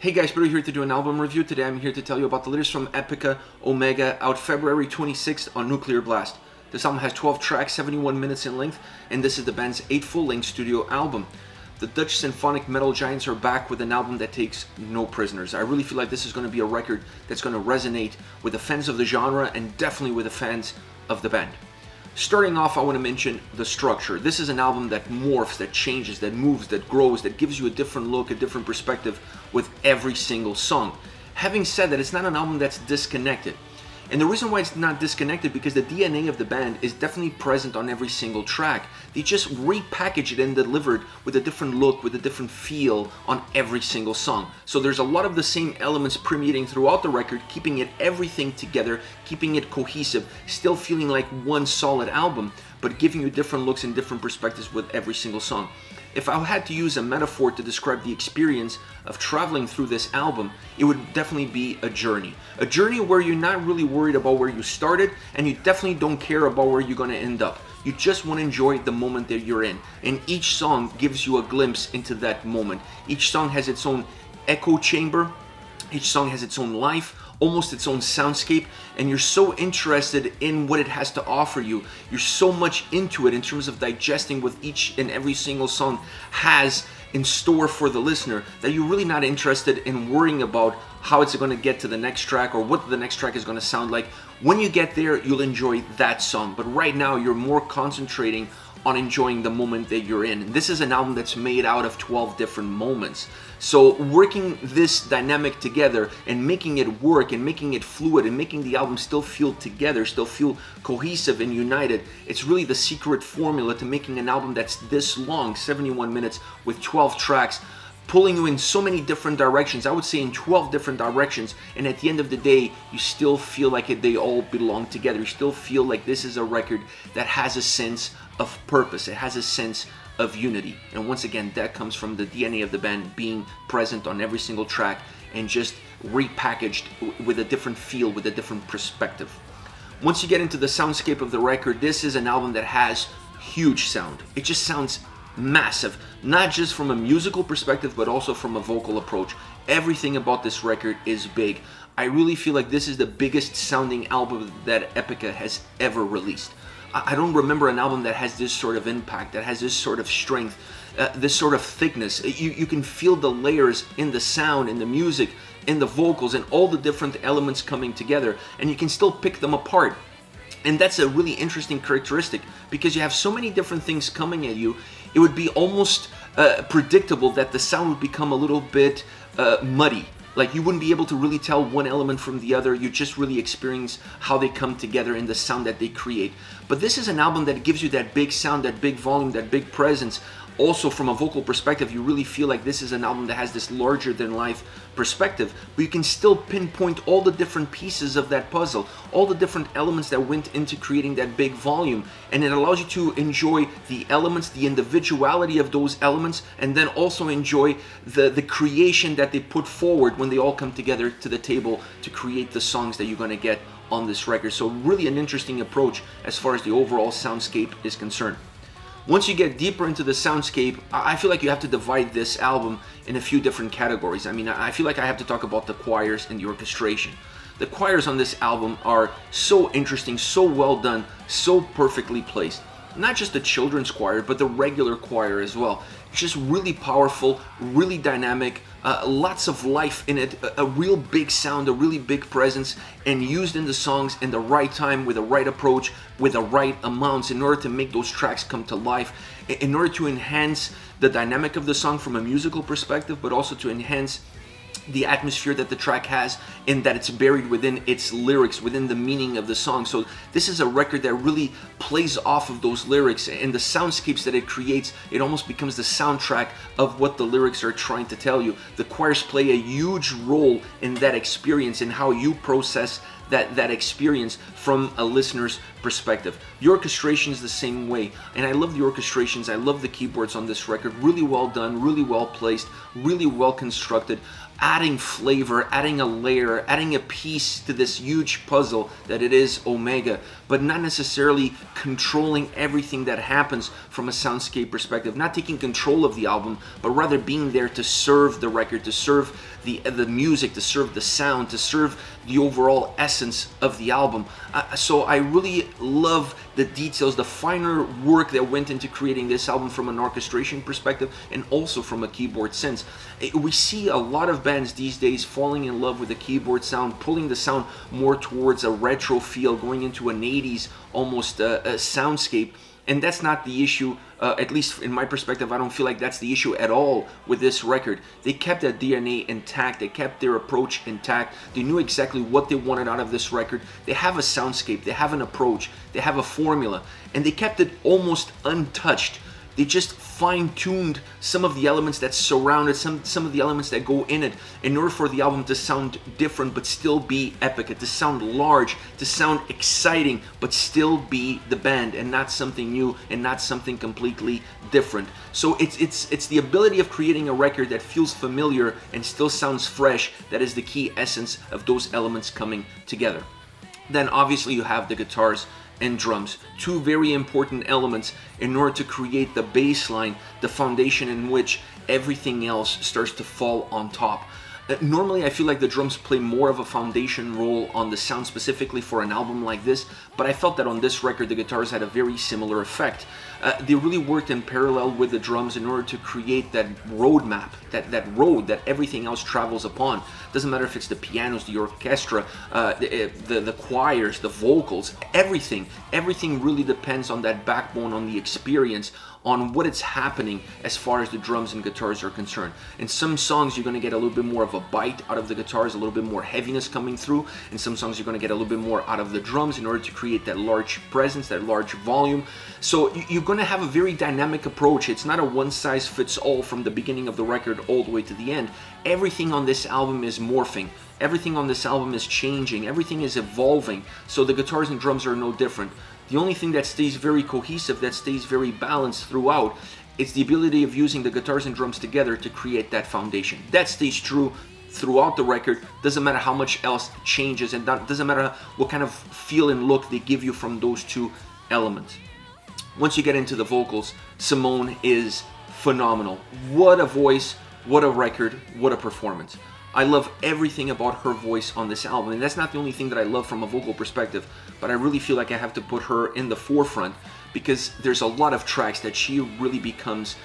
Hey guys, Peter here to do an album review. Today I'm here to tell you about the latest from Epica, Omega, out February 26th on Nuclear Blast. This album has 12 tracks, 71 minutes in length, and this is the band's 8th full-length studio album. The Dutch symphonic metal giants are back with an album that takes no prisoners. I really feel like this is going to be a record that's going to resonate with the fans of the genre and definitely with the fans of the band. Starting off, I want to mention the structure. This is an album that morphs, that changes, that moves, that grows, that gives you a different look, a different perspective with every single song. Having said that, it's not an album that's disconnected. And the reason why it's not disconnected because the DNA of the band is definitely present on every single track. They just repackage it and deliver it with a different look, with a different feel on every single song. So there's a lot of the same elements permeating throughout the record, keeping it everything together, keeping it cohesive, still feeling like one solid album, but giving you different looks and different perspectives with every single song. If I had to use a metaphor to describe the experience of traveling through this album, it would definitely be a journey. A journey where you're not really worried about where you started, and you definitely don't care about where you're going to end up. You just want to enjoy the moment that you're in. And each song gives you a glimpse into that moment. Each song has its own echo chamber. Each song has its own life, almost its own soundscape, and you're so interested in what it has to offer you. You're so much into it in terms of digesting what each and every single song has in store for the listener that you're really not interested in worrying about how it's going to get to the next track or what the next track is going to sound like. When you get there, you'll enjoy that song, but right now you're more concentrating on enjoying the moment that you're in. And this is an album that's made out of 12 different moments. So working this dynamic together and making it work and making it fluid and making the album still feel together, still feel cohesive and united, it's really the secret formula to making an album that's this long, 71 minutes with 12 tracks, pulling you in so many different directions. I would say in 12 different directions, and at the end of the day, you still feel like they all belong together. You still feel like this is a record that has a sense of purpose. It has a sense of unity. And once again, that comes from the DNA of the band being present on every single track and just repackaged with a different feel, with a different perspective. Once you get into the soundscape of the record, this is an album that has huge sound. It just sounds massive, not just from a musical perspective, but also from a vocal approach. Everything about this record is big. I really feel like this is the biggest sounding album that Epica has ever released. I don't remember an album that has this sort of impact, that has this sort of strength, this sort of thickness. You can feel the layers in the sound, in the music, in the vocals, and all the different elements coming together, and you can still pick them apart. And that's a really interesting characteristic because you have so many different things coming at you. It would be almost predictable that the sound would become a little bit muddy. Like you wouldn't be able to really tell one element from the other. You just really experience how they come together in the sound that they create. But this is an album that gives you that big sound, that big volume, that big presence. Also from a vocal perspective, you really feel like this is an album that has this larger than life perspective, but you can still pinpoint all the different pieces of that puzzle, all the different elements that went into creating that big volume, and it allows you to enjoy the elements, the individuality of those elements, and then also enjoy the creation that they put forward when they all come together to the table to create the songs that you're going to get on this record. So really an interesting approach as far as the overall soundscape is concerned. Once you get deeper into the soundscape, I feel like you have to divide this album in a few different categories. I mean, I feel like I have to talk about the choirs and the orchestration. The choirs on this album are so interesting, so well done, so perfectly placed. Not just the children's choir, but the regular choir as well. Just really powerful, really dynamic, lots of life in it, a real big sound, a really big presence, and used in the songs in the right time, with the right approach, with the right amounts in order to make those tracks come to life, in order to enhance the dynamic of the song from a musical perspective, but also to enhance the atmosphere that the track has, and that it's buried within its lyrics, within the meaning of the song. So this is a record that really plays off of those lyrics and the soundscapes that it creates. It almost becomes the soundtrack of what the lyrics are trying to tell you. The choirs play a huge role in that experience and how you process that experience from a listener's perspective. The orchestration is the same way, and I love the orchestrations. I love the keyboards on this record. Really well done, really well placed, really well constructed, adding flavor, adding a layer, adding a piece to this huge puzzle that it is Omega, but not necessarily controlling everything that happens from a soundscape perspective, not taking control of the album, but rather being there to serve the record, to serve the music, to serve the sound, to serve the overall essence of the album. So I really love the details, the finer work that went into creating this album from an orchestration perspective and also from a keyboard sense. We see a lot of bands these days falling in love with the keyboard sound, pulling the sound more towards a retro feel, going into an 80s almost a soundscape. And that's not the issue, at least in my perspective. I don't feel like that's the issue at all with this record. They kept that DNA intact, they kept their approach intact, they knew exactly what they wanted out of this record. They have a soundscape, they have an approach, they have a formula, and they kept it almost untouched. They just fine-tuned some of the elements that surround it, some of the elements that go in it, in order for the album to sound different but still be Epica, to sound large, to sound exciting but still be the band and not something new and not something completely different. So it's the ability of creating a record that feels familiar and still sounds fresh that is the key essence of those elements coming together. Then obviously you have the guitars and drums, two very important elements in order to create the baseline, the foundation in which everything else starts to fall on top. Normally I feel like the drums play more of a foundation role on the sound, specifically for an album like this, but I felt that on this record the guitars had a very similar effect. They really worked in parallel with the drums in order to create that roadmap, that road that everything else travels upon. Doesn't matter if it's the pianos, the orchestra, the choirs, the vocals, everything really depends on that backbone, on the experience, on what is happening as far as the drums and guitars are concerned. In some songs you're going to get a little bit more of a bite out of the guitars, a little bit more heaviness coming through. In some songs you're going to get a little bit more out of the drums in order to create that large presence, that large volume. So you're going to have a very dynamic approach. It's not a one-size-fits-all from the beginning of the record all the way to the end. Everything on this album is morphing. Everything on this album is changing. Everything is evolving. So the guitars and drums are no different. The only thing that stays very cohesive, that stays very balanced throughout, it's the ability of using the guitars and drums together to create that foundation. That stays true throughout the record. Doesn't matter how much else changes, and doesn't matter what kind of feel and look they give you from those two elements. Once you get into the vocals, Simone is phenomenal. What a voice, what a record, what a performance. I love everything about her voice on this album, and that's not the only thing that I love from a vocal perspective, but I really feel like I have to put her in the forefront because there's a lot of tracks that she really becomes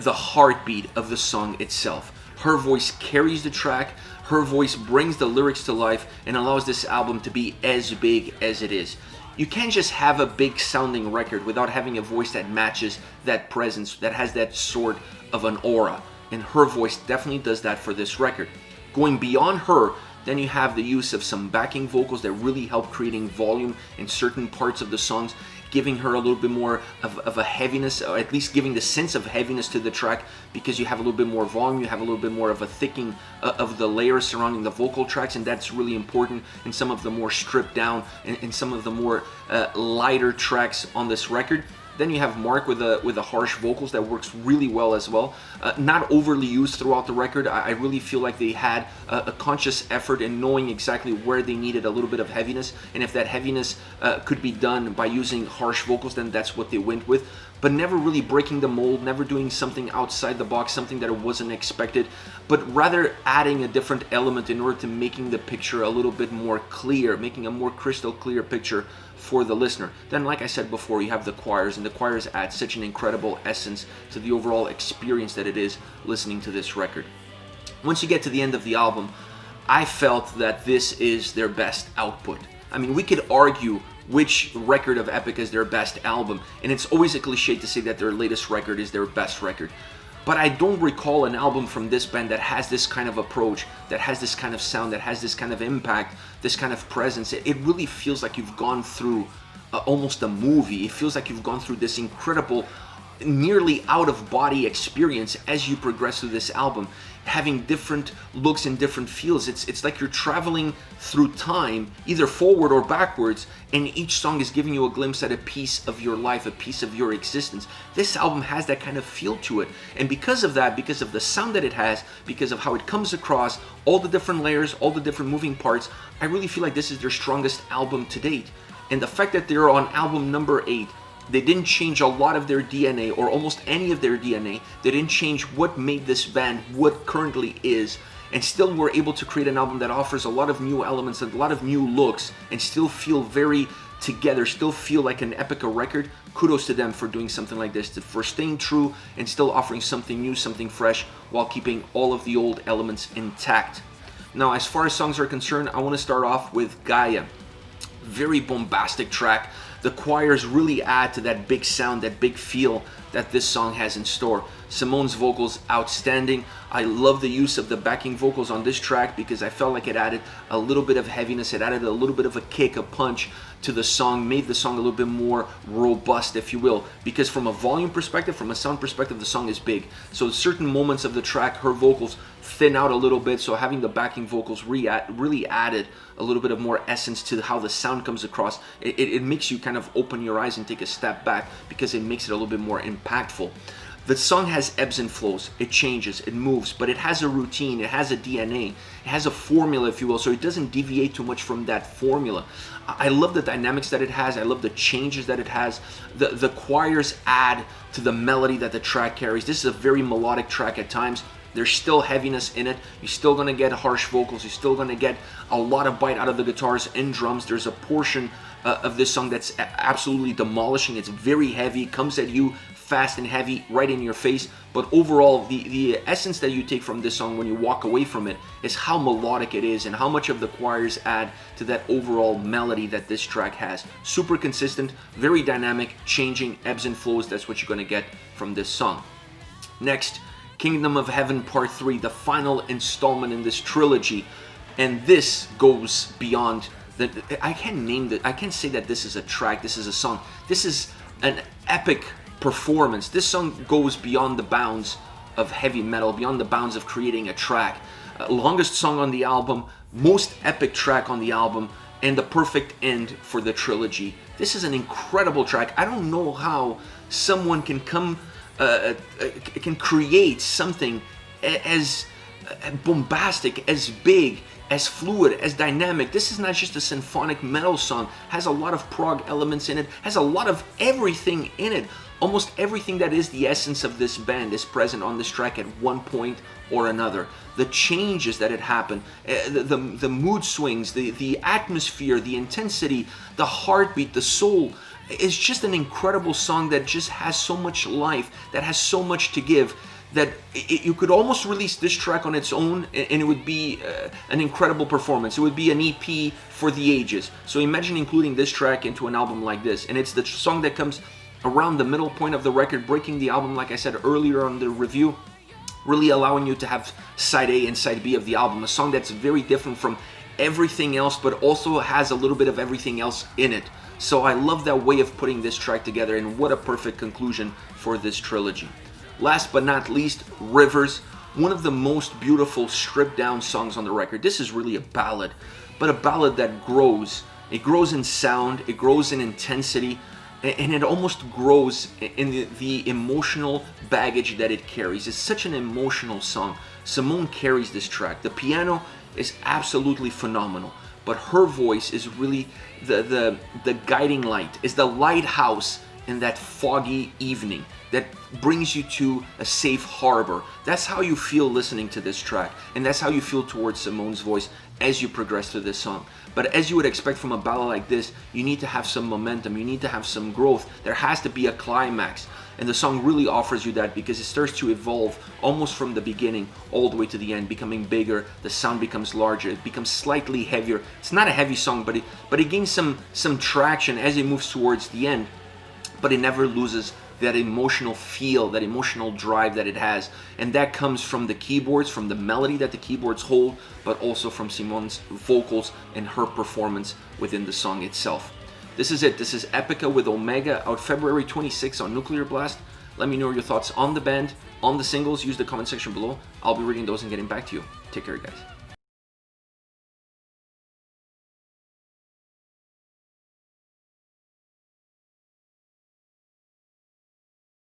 the heartbeat of the song itself. Her voice carries the track, her voice brings the lyrics to life and allows this album to be as big as it is. You can't just have a big sounding record without having a voice that matches that presence, that has that sort of an aura, and her voice definitely does that for this record. Going beyond her, then you have the use of some backing vocals that really help creating volume in certain parts of the songs, giving her a little bit more of a heaviness, or at least giving the sense of heaviness to the track, because you have a little bit more volume, you have a little bit more of a thickening of the layers surrounding the vocal tracks, and that's really important in some of the more stripped down and some of the more lighter tracks on this record. Then you have Mark with the harsh vocals that works really well as well. Not overly used throughout the record. I really feel like they had a conscious effort in knowing exactly where they needed a little bit of heaviness, and if that heaviness could be done by using harsh vocals, then that's what they went with. But never really breaking the mold, never doing something outside the box, something that wasn't expected, but rather adding a different element in order to making the picture a little bit more clear, making a more crystal clear picture for the listener. Then, like I said before, you have the choirs, and the choirs add such an incredible essence to the overall experience that it is listening to this record. Once you get to the end of the album, I felt that this is their best output. I mean, we could argue which record of Epica is their best album, and it's always a cliche to say that their latest record is their best record. But I don't recall an album from this band that has this kind of approach, that has this kind of sound, that has this kind of impact, this kind of presence. It really feels like you've gone through almost a movie. It feels like you've gone through this incredible, nearly out-of-body experience as you progress through this album, having different looks and different feels. It's like you're traveling through time, either forward or backwards, and each song is giving you a glimpse at a piece of your life, a piece of your existence. This album has that kind of feel to it, and because of that, because of the sound that it has, because of how it comes across, all the different layers, all the different moving parts, I really feel like this is their strongest album to date. And the fact that they're on album number 8, they didn't change a lot of their DNA, or almost any of their DNA. They didn't change what made this band what currently is. and still were able to create an album that offers a lot of new elements and a lot of new looks and still feel very together, still feel like an Epica record. Kudos to them for doing something like this, for staying true and still offering something new, something fresh, while keeping all of the old elements intact. Now, as far as songs are concerned, I want to start off with Gaia. Very bombastic track. The choirs really add to that big sound, that big feel that this song has in store. Simone's vocals, outstanding. I love the use of the backing vocals on this track because I felt like it added a little bit of heaviness, it added a little bit of a kick, a punch to the song, made the song a little bit more robust, if you will, because from a volume perspective, from a sound perspective, the song is big. So certain moments of the track, her vocals thin out a little bit, so having the backing vocals really added a little bit of more essence to how the sound comes across. It makes you kind of open your eyes and take a step back because it makes it a little bit more impactful. The song has ebbs and flows, it changes, it moves, but it has a routine, it has a DNA, it has a formula, if you will, so it doesn't deviate too much from that formula. I love the dynamics that it has, I love the changes that it has. The choirs add to the melody that the track carries. This is a very melodic track at times. There's still heaviness in it. You're still gonna get harsh vocals. You're still gonna get a lot of bite out of the guitars and drums. There's a portion of this song that's absolutely demolishing. It's very heavy, comes at you fast and heavy, right in your face. But overall, the essence that you take from this song when you walk away from it is how melodic it is and how much of the choirs add to that overall melody that this track has. Super consistent, very dynamic, changing ebbs and flows. That's what you're gonna get from this song. Next, Kingdom of Heaven Part 3, the final installment in this trilogy. And this goes beyond the, I can't say that this is a track, this is a song. This is an epic performance. This song goes beyond the bounds of heavy metal, beyond the bounds of creating a track. Longest song on the album, most epic track on the album, and the perfect end for the trilogy. This is an incredible track. I don't know how someone can can create something as bombastic, as big, as fluid, as dynamic. This is not just a symphonic metal song. Has a lot of prog elements in it, has a lot of everything in it. Almost everything that is the essence of this band is present on this track at one point or another. The changes that had happened, the mood swings, the atmosphere, the intensity, the heartbeat, the soul. It's just an incredible song that just has so much life, that has so much to give, that you could almost release this track on its own and it would be an incredible performance. It would be an EP for the ages. So imagine including this track into an album like this. And it's the song that comes around the middle point of the record, breaking the album, like I said earlier on the review, really allowing you to have side A and side B of the album. A song that's very different from everything else, but also has a little bit of everything else in it. So I love that way of putting this track together, and what a perfect conclusion for this trilogy. Last but not least, Rivers, one of the most beautiful stripped down songs on the record. This is really a ballad, but a ballad that grows. It grows in sound, it grows in intensity, and it almost grows in the emotional baggage that it carries. It's such an emotional song. Simone carries this track. The piano is absolutely phenomenal, but her voice is really the guiding light, is the lighthouse in that foggy evening that brings you to a safe harbor. That's how you feel listening to this track, and that's how you feel towards Simone's voice as you progress through this song. But as you would expect from a ballad like this, you need to have some momentum, you need to have some growth. There has to be a climax, and the song really offers you that because it starts to evolve almost from the beginning all the way to the end, becoming bigger, the sound becomes larger, it becomes slightly heavier. It's not a heavy song, but it gains some traction as it moves towards the end, but it never loses that emotional feel, that emotional drive that it has. And that comes from the keyboards, from the melody that the keyboards hold, but also from Simone's vocals and her performance within the song itself. This is it. This is Epica with Omega, out February 26th on Nuclear Blast. Let me know your thoughts on the band, on the singles. Use the comment section below. I'll be reading those and getting back to you. Take care, guys.